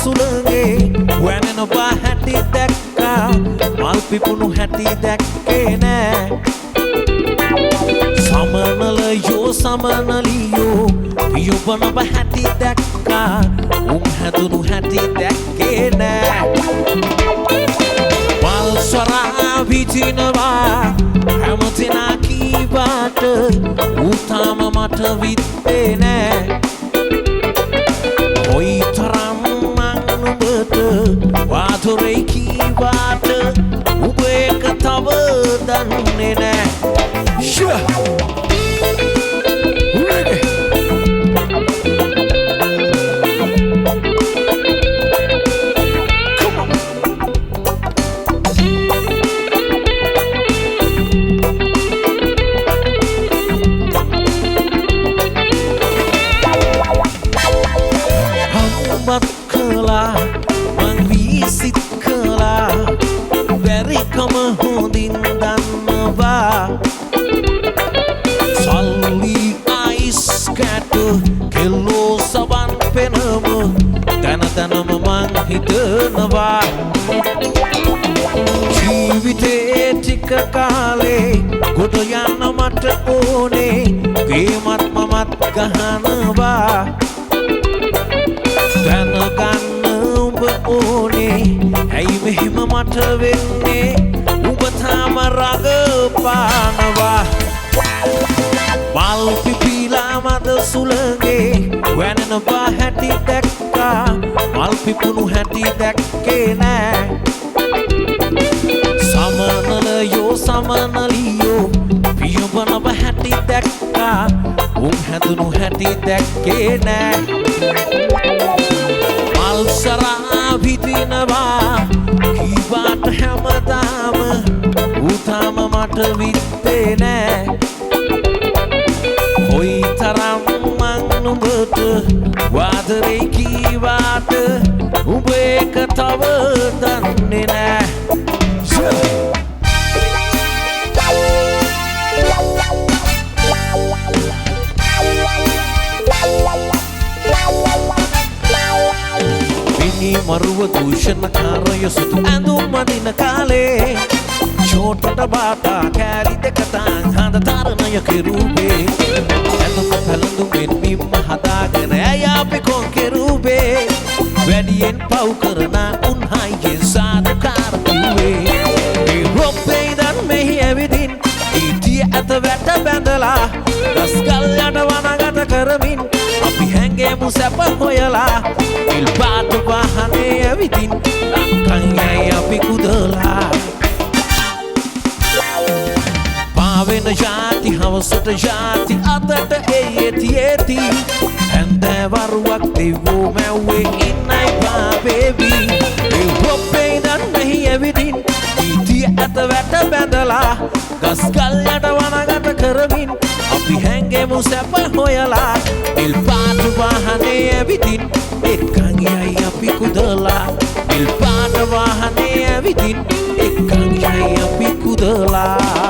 සුළඟේ වැනෙනවා හැටි දැක්කා මල් පිපුණු හැටි දැක්කේ නෑ සමනලයෝ සමනලියෝ පියොබනව හැටි දැක්කා උන් හැදුණු හැටි දැක්කේ නෑ මල් සොරා විදිනවා හැමතිනා කීවාට උතාම මට විත්තේ නෑ කොයි තරම් මං නුඹට වාතුරේ කීවාට උඹ එක තව දන්නේ නෑ Bakala mangvisit kala beri kama hondin danva salli ais katu kilo saban penama dana danama mang hitanava ජීවිතේ ටික කාලේ ගොඩ යන්න මට ඕනේ ගේමත් මමත් ගහනවා දැනගන්න උඹ ඕනේ ඇයි මෙහෙම මට වෙන්නේ උඹ තාම රඟපානවා මල් පිපිලා මද සුළඟේ වැනෙනවා හැටි දැක්කා මල් පිපුණු හැටි දැක්කේ නෑ සමනලයෝ සමනලියෝ පියොබනව හැටි දැක්කා උන් හැදුණු හැටි දැක්කේ නෑ මල් සරා විදිනවා කීවාට හැමදාම උතාම මට විත්තේ නෑ කොයි තරම් මං නුඹට වාදරේ කීවාට උඹ එක තව දන්නේ නෑ මරුව දූෂණකාරය සුතු ඇඳුම් අඳින කාලේ ෂෝටට බාටා කෑලි දෙකටන් හඳ තරණය කෙරුවේ ඇඳුම පැළඳුමින් බිම්ම හදාගෙන ඇය අපි කොන් කෙරුවේ වැඩියෙන් පව් කරන උන් හයියෙන් සාදුකාර කිව්වේ ඒ රොප්පේ ඉඳන් මෙහි ඇවිදින් ඊටිය ඇත වැට බැඳලා දස්කල් යට වනගත කරමින් අපි හැංගෙමු සැප හොයලා ඉල් පාට වාහනේ ඇවිදින් ලංකන් යයි අපි කුදලා පාවෙන ජාති හවසට ජාති අතට ඒති හැන්දෑවරුවක් දෙවෝ මැව්වේ ඉන්නයි පාබේබි ඒ රොප්පේ ඉඳන් මෙහි ඇවිදින් ඊටිය ඇත වැට බැඳලා ගස්කල් යට වනගත කරමින් අපි හැංගෙමු සැප හොයලා ඉල් පාට වාහනේ ඇවිදින් එක්කන් යයි අපි කුදලා ඉල් පාට වාහනේ ඇවිදින් එක්කන් යයි අපි කුදලා